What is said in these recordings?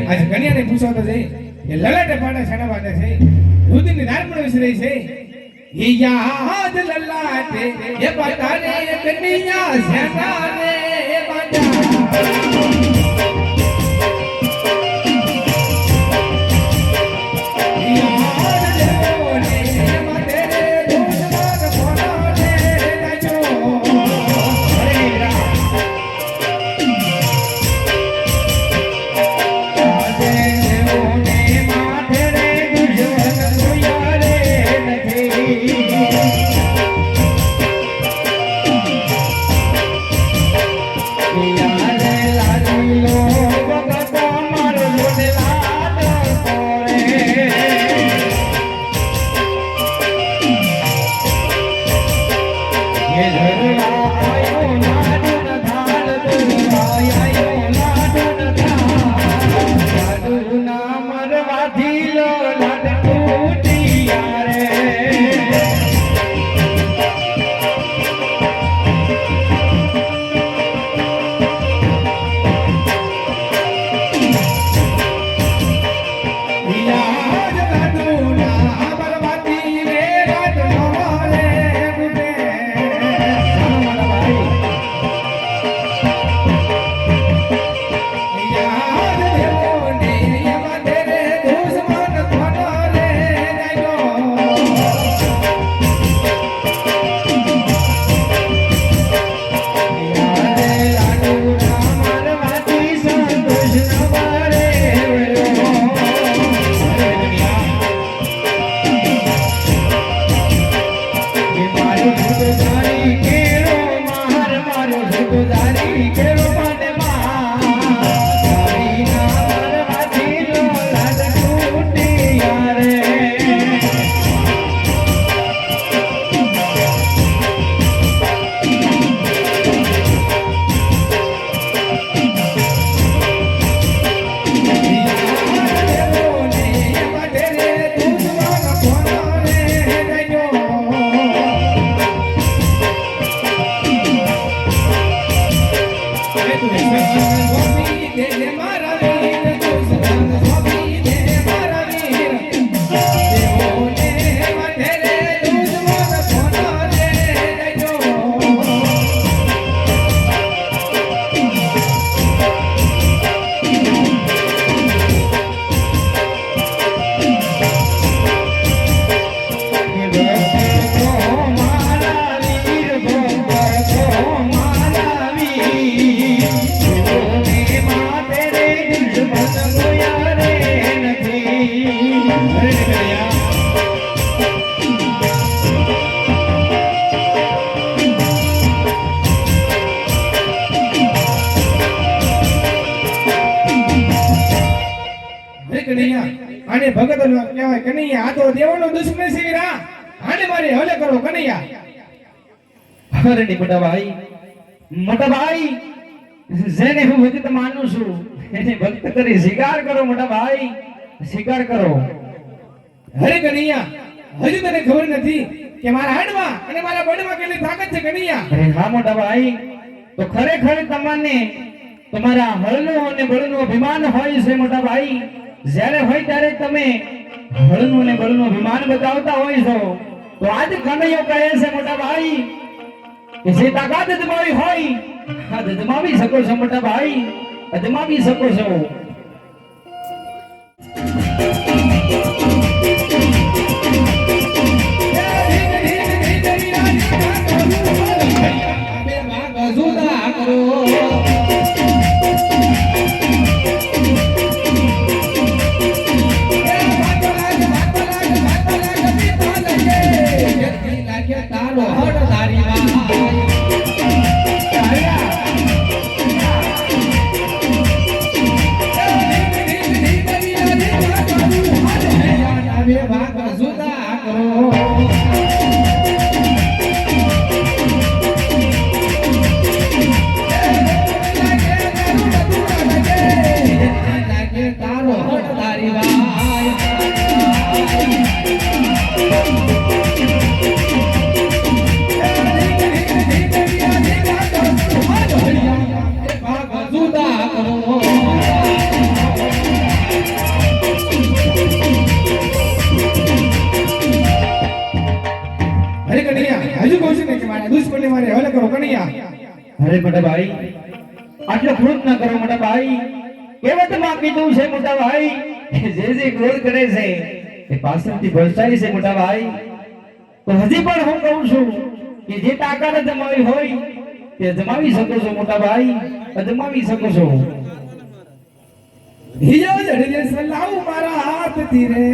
આજ કન્યાને પૂછો તો જઈ એ લલાટે પાડા છાડાવાને છે રુધિરની ધાર પણ વિસરે છે એ યાદ લલાટે એ પાટાને કન્યા સેનાને એ બાજા આને ભગત કહેવાય કનૈયા આ તો દેવનો દુશ્મન છે વીરા આને મારે હલે કરો કનૈયા અરે ની મોટા ભાઈ જેને હું ભક્ત માનું છું એને ભક્ત કરી સ્વીકાર કરો મોટા ભાઈ સ્વીકાર કરો અરે કનૈયા હજી તને ખબર નથી કે મારા હાડમાં અને મારા બળમાં કેટલી તાકાત છે કનૈયા અરે હા મોટા ભાઈ તો ખરેખર તમને તમારા હળનું અને બળનું અભિમાન હોય છે મોટા ભાઈ જ્યારે હોય ત્યારે તમે હળનું અને બળનું અભિમાન બતાવતા હોય છો તો આજ કનૈયો કહે છે મોટા ભાઈ કે જે તાકાત તમારી હોય આ અજમાવી શકો છો મોટા ભાઈ અજમાવી શકો છો એટલે કરો કણિયા. અરે મોટા ભાઈ આટલો ક્રોધ ના કરો મોટા ભાઈ. કહેવતમાં કીધું છે મોટા ભાઈ જે ક્રોધ કરે છે એ પાછળથી ભરસાય છે મોટા ભાઈ. તો હજી પણ હું કહું છું કે જે તાકાત જમાવી હોય તે જમાવી શકો છો મોટા ભાઈ, અજમાવી શકો છો. હિયા જડે સલાવ મારા હાથથી રે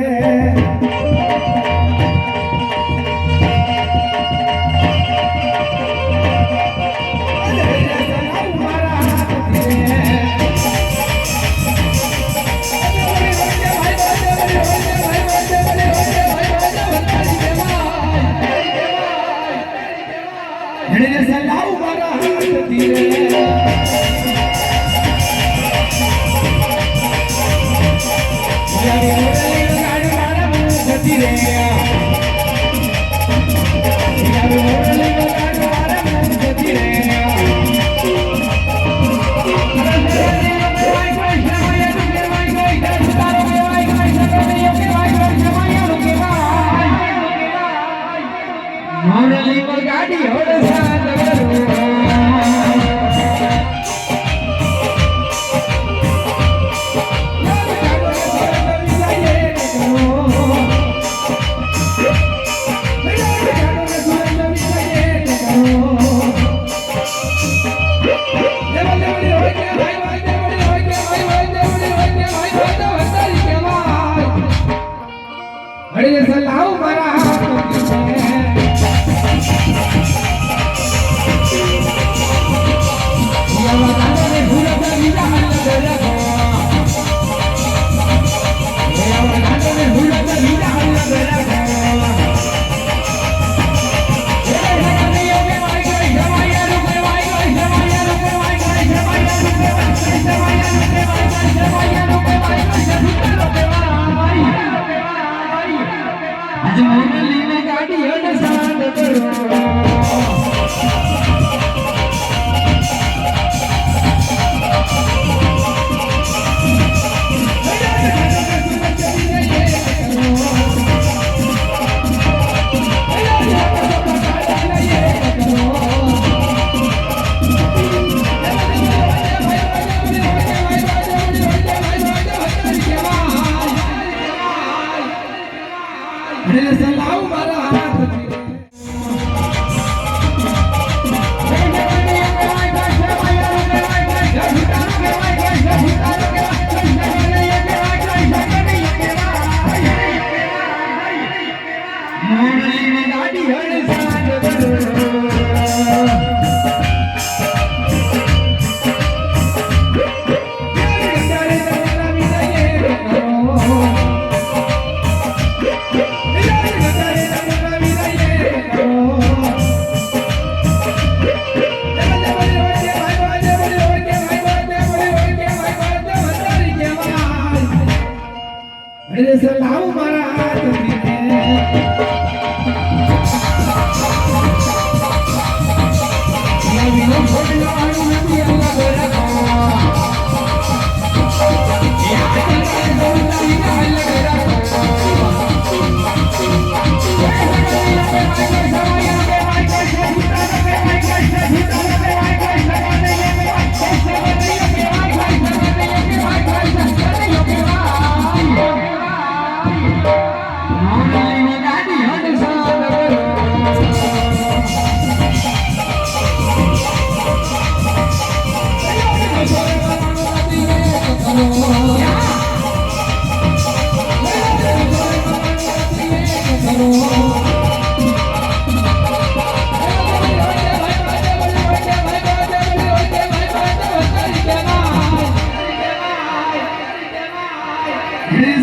સલાવ મારા હાથથી રે ગાડી સલાવ મારા સલાવ મારા હાથથી સલાવ મારા હાથથી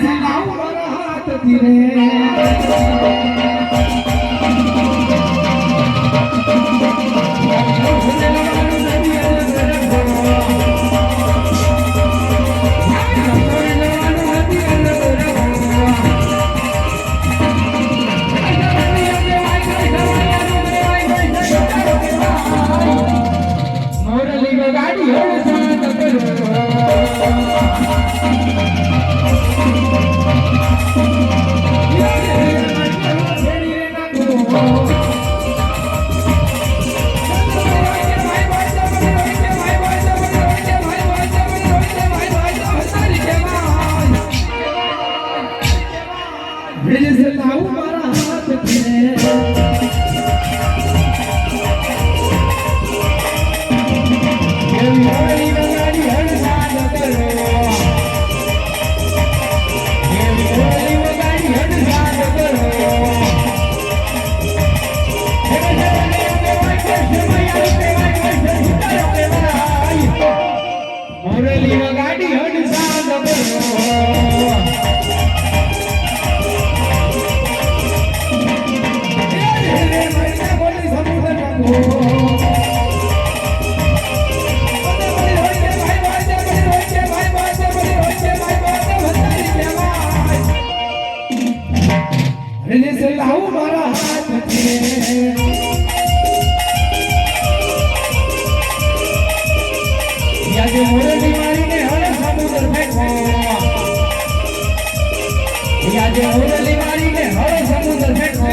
સલાવ મારા હાથથી રે મુરલી વગાડી હડસાદ કરો રે મરને બોલી સમુદ્ર કાકો લાવું મારા હાથથી યાદે મોરલી મારીને હળ સમુદ્ર ફેંકો યાદે મોરલી મારીને હળ સમુદ્ર ફેંકો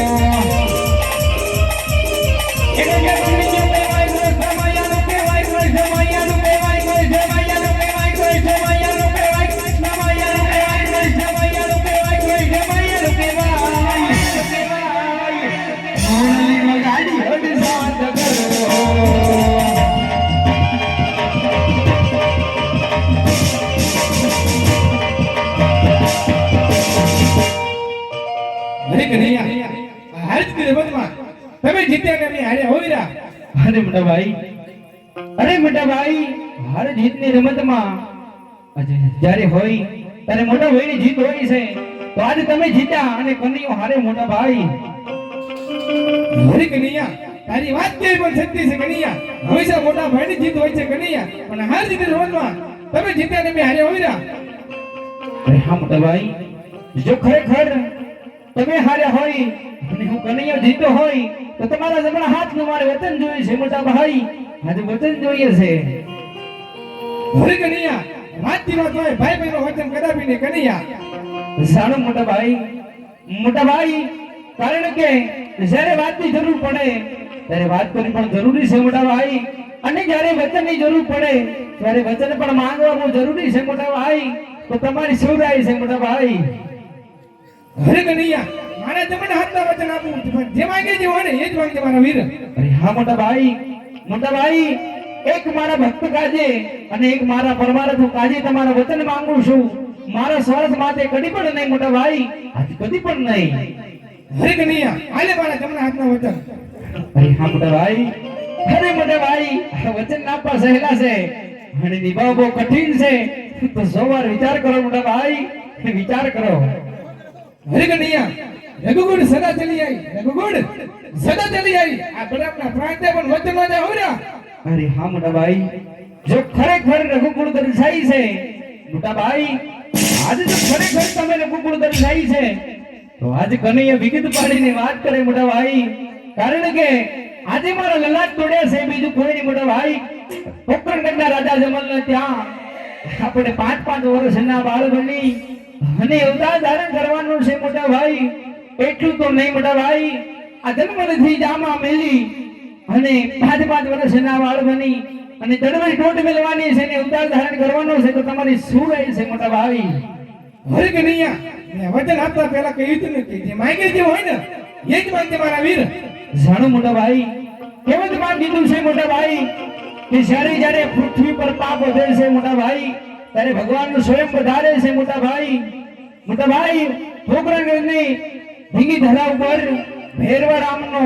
એને કે મંડી જો કહેવાય કોઈ સમયાનું કહેવાય કોઈ સમયાનું કહેવાય કોઈ સમયાનું કહેવાય કોઈ સમયાનું કહેવાય કોઈ સમયાનું કહેવાય કોઈ સમયાનું કહેવાય કોઈ સમયાનું કહેવાય મોરલી વગાડી હડસાદ કરો અરે કનૈયા હાર જીતી રમતમાં તમે જીત્યા કે હારે હોઈરા અરે મોટા ભાઈ હાર જીતની રમતમાં જ્યારે હોય ત્યારે મોટા ભાઈની જીત હોય છે તો આજે તમે જીત્યા અને કનૈયો હારે મોટા ભાઈ અરે કનૈયા તારી વાત કેવી પણ સત્ય છે કનૈયા હંમેશા મોટા ભાઈની જીત હોય છે કનૈયા પણ હાર જીતી રમતમાં તમે જીત્યા કે હારે હોઈરા અરે હા મોટા ભાઈ જો ખરેખર તમે હાર્યા હોય અને હું કનૈયો જીતો હોય તો તમારા જમણા હાથનું મારે વચન જોઈએ છે મોટા ભાઈ આજે વચન જોઈએ છે અરે કનૈયા વાતથી વાત હોય ભાઈ ભાઈનો વચન કદાપી નહીં કનૈયા સારો મોટા ભાઈ કારણ કે જ્યારે વાતની જરૂર પડે ત્યારે વાત કરવી પણ જરૂરી છે મોટા ભાઈ અને જ્યારે વચનની જરૂર પડે ત્યારે વચન પણ માંગવા બહુ જરૂરી છે મોટા ભાઈ તો તમારી સૌરાય છે મોટા ભાઈ અરે કનૈયા મારા તમને હાથના વચન આપું જે માંગે જે હોય ને એ જ માંગજે મારા વીર અરે હા મોટા ભાઈ એક મારા ભક્ત કાજે અને એક મારા પરમાર્થ કાજે તમારા વચન માંગુ છું મારા સ્વાર્થ માટે કદી પણ નહીં મોટા ભાઈ આજ કદી પણ નહીં અરે કનૈયા આલે મારા તમને હાથના વચન અરે હા મોટા ભાઈ વચન આપવા સહેલા છે અને નિભાવવું બહુ કઠિન છે તો સવાર વિચાર કરો મોટા ભાઈ વિચાર કરો અરે કનૈયા રઘુગુડ સદા ચલી આવી આ બરાબરના પ્રાંતે પણ વચન માં જાય હોરા અરે હા મોટા ભાઈ જો ખરેખર રઘુકુળ દર્શાઈ છે મોટા ભાઈ આજે જો ખરેખર તમે રઘુકુળ દર્શાઈ છે તો આજ કનૈયા વિગત પાડીને વાત કરે મોટા ભાઈ કારણ કે આજે મારા લલાટ તોડ્યા છે બીજું કોઈ નહીં મોટા ભાઈ પોકરણગઢના રાજા જમલને ત્યાં આપણે 5-5 વર્ષના બાળ બની અને અવતાર ધારણ કરવાનું છે મોટા ભાઈ એટલું તો નહીં મોટા ભાઈ આ જન્મથી જામા મેલી અને 5-5 વર્ષના બાળ બની અને દડવઈ ટોટ મેલવાની છે ને અવતાર ધારણ કરવાનો છે તો તમારી શું રહી છે મોટા ભાઈ અરે કનૈયા મેં વચન આપતા પહેલા કહ્યું હતું ને કે જે માંગે જે હોય ને એ જ માંગજે મારા વીર જાણો મોટા ભાઈ કેવત માં કીધું છે મોટા ભાઈ કે જ્યારે પૃથ્વી પર પાપ વધે છે મોટા ભાઈ ત્યારે ભગવાનનું સ્વયં પધારે છે મોટા ભાઈ પોકરણગઢની ઢીંગી ધરા ઉપર ભૈરવા રામનો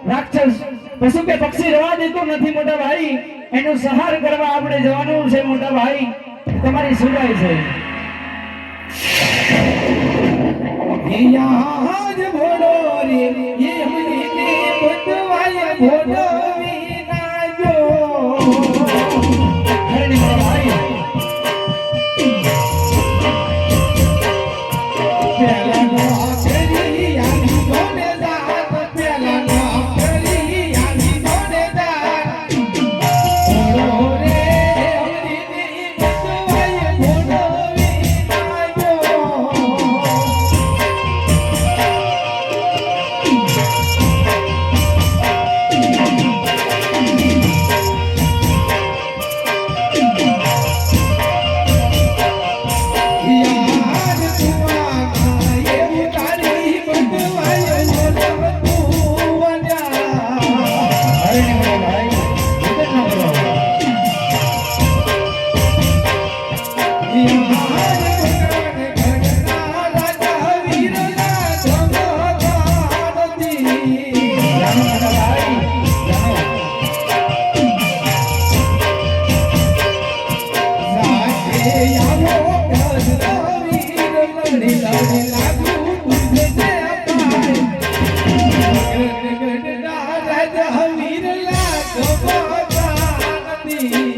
રાક્ષસ પશુ કે પક્ષી રવા દેતો નથી મોટા ભાઈ એનો સંહાર કરવા આપણે જવાનું છે મોટા ભાઈ તમારી સુરાય છે યાદ ભોળો રે એ હમને બતવાય ભોળો વિના જો હરણી મોટા ભાઈ પેલા નો કરી આવી જોને દાત પેલા નો કરી આવી જોને દાત ભોળો રે હમને બતવાય ભોળો વિના જો આવો કૃષ્ણ વીર લડી લડી લાગુ તુજે પાય ગઢના રાજા વીર લાગવા નથી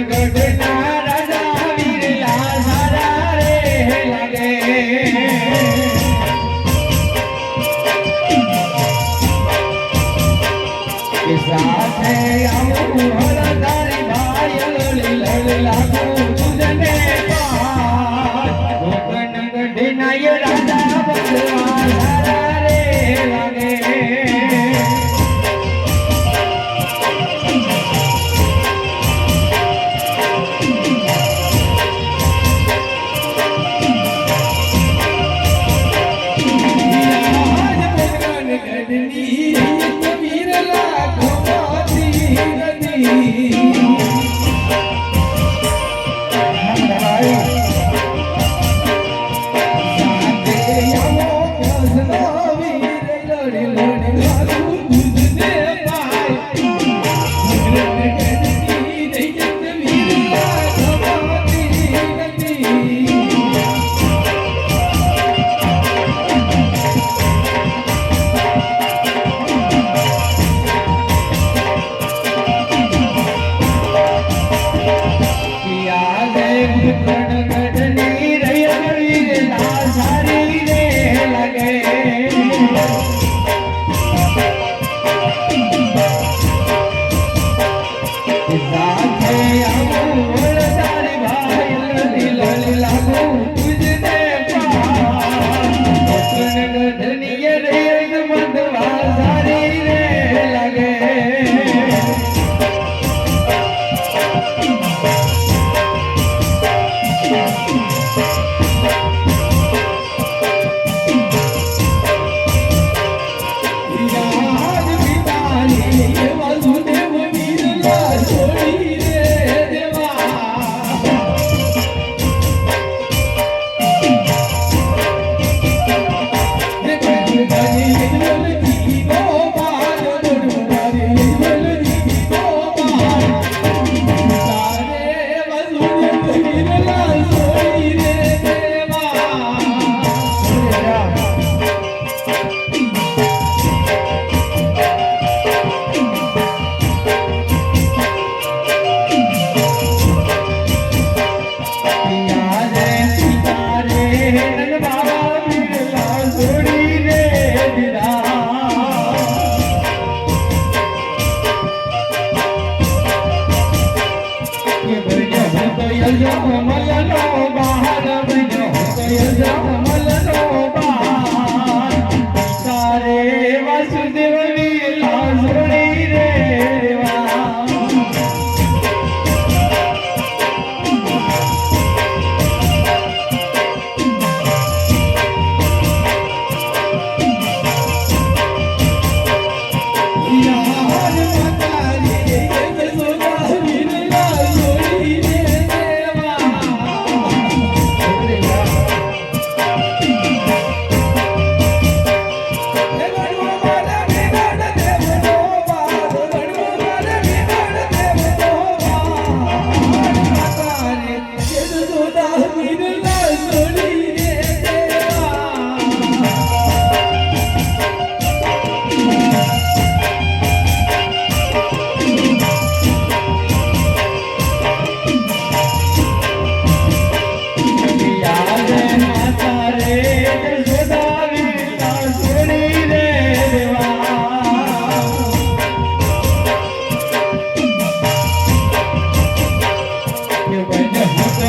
ગઢના રાજા વીરલા સારા રે લાગે કે સાથે આવું હળદારી ભાઈ લડી લડી લાગુ તુજને પાર ગઢના રાજા ભગવાન સારા રે લાગે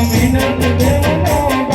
Vinod Devno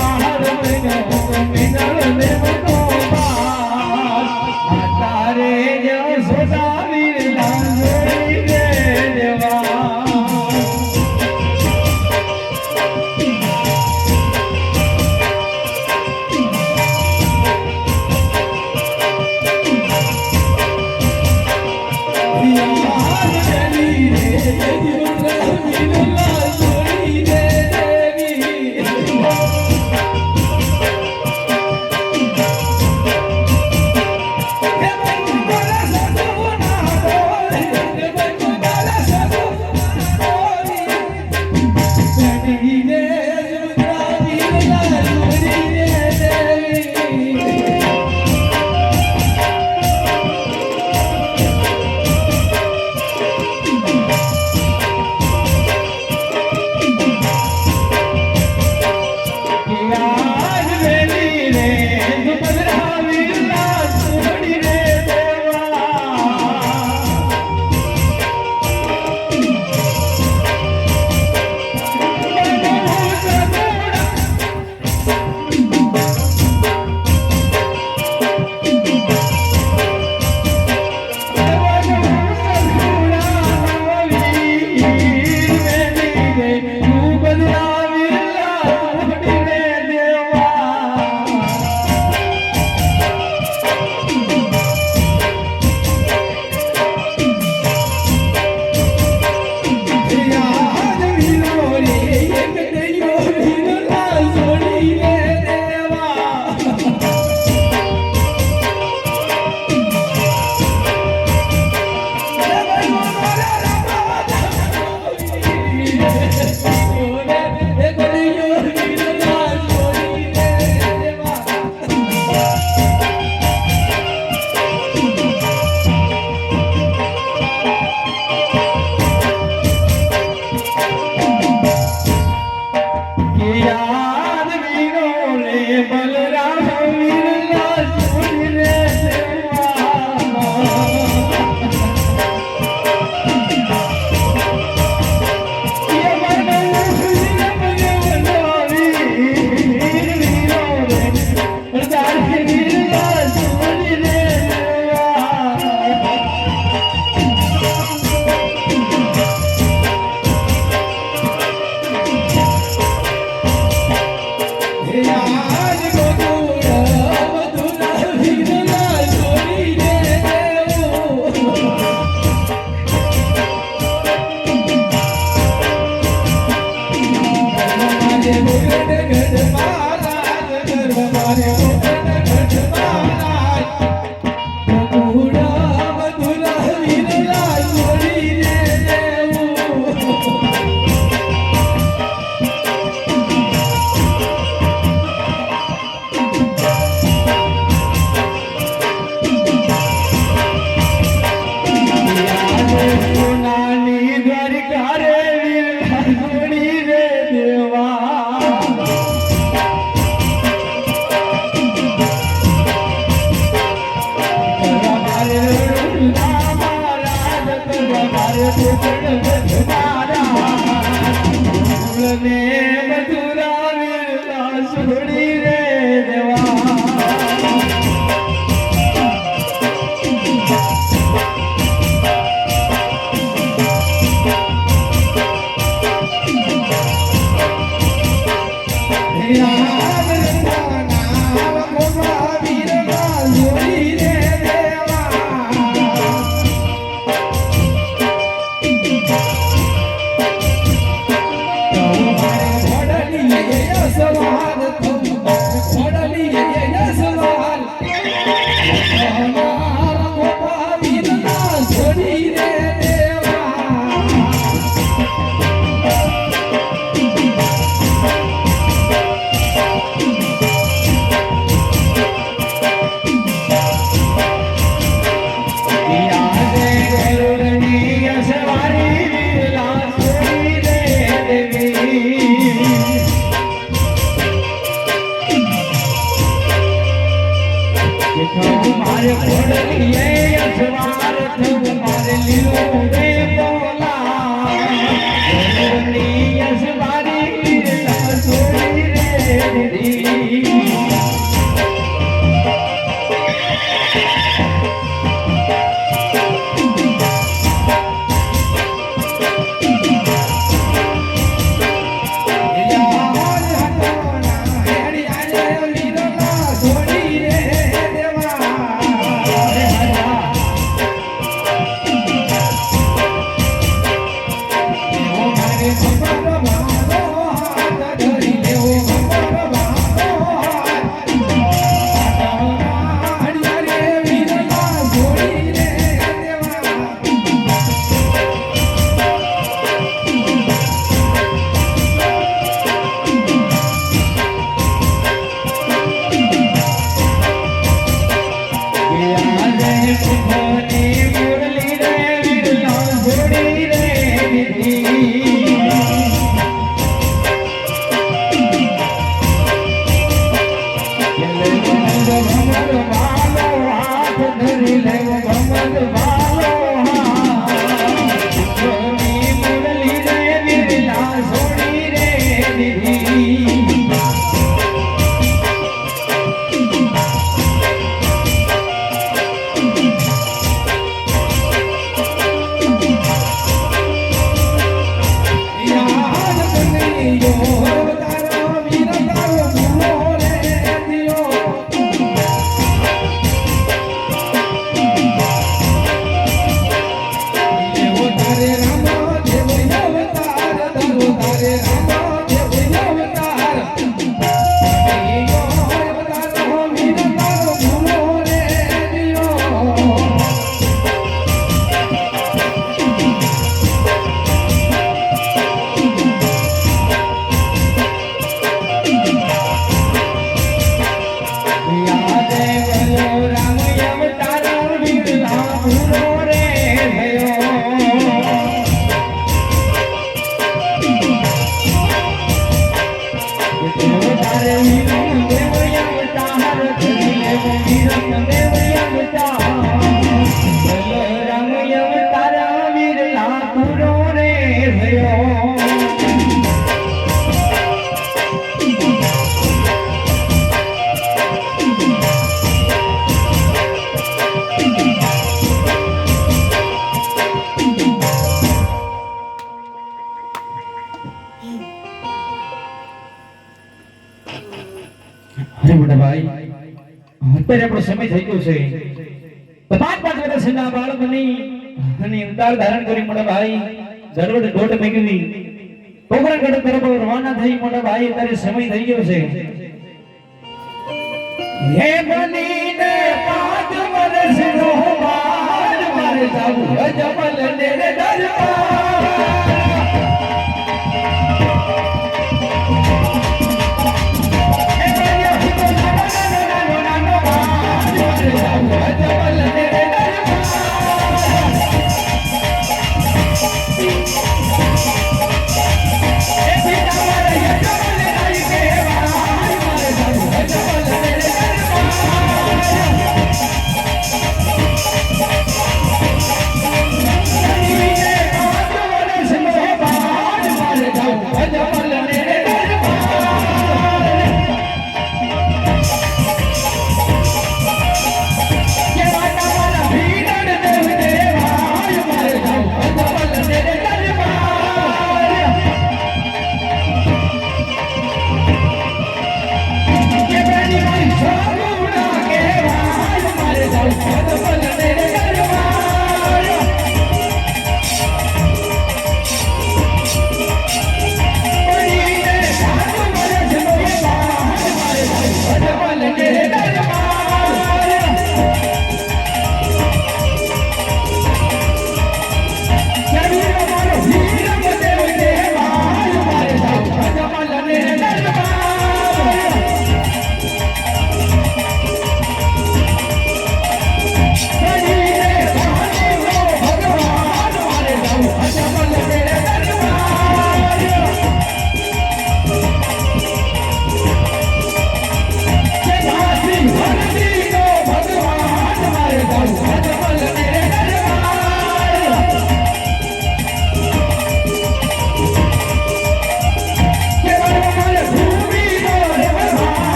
છોડી રે દેવા અરે મોટા ભાઈ અત્યારે આપણો સમય થઈ ગયો છે તો 5 વર્ષના બાળકની અને અવતાર ધારણ કરી મોટા ભાઈ દરરોજ દોઢ મેગવી પોખરણગઢ તરફ રવાના થઈ મોટા ભાઈ અત્યારે સમય થઈ ગયો છે હે બનીને 5 વર્ષનો બાળ મારે જાવું અજમલ ને દરબાર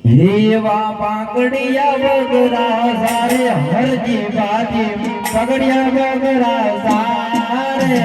એવા પાકડિયા વગરા સારે હરજી બાજી પગડિયા વગરા સારે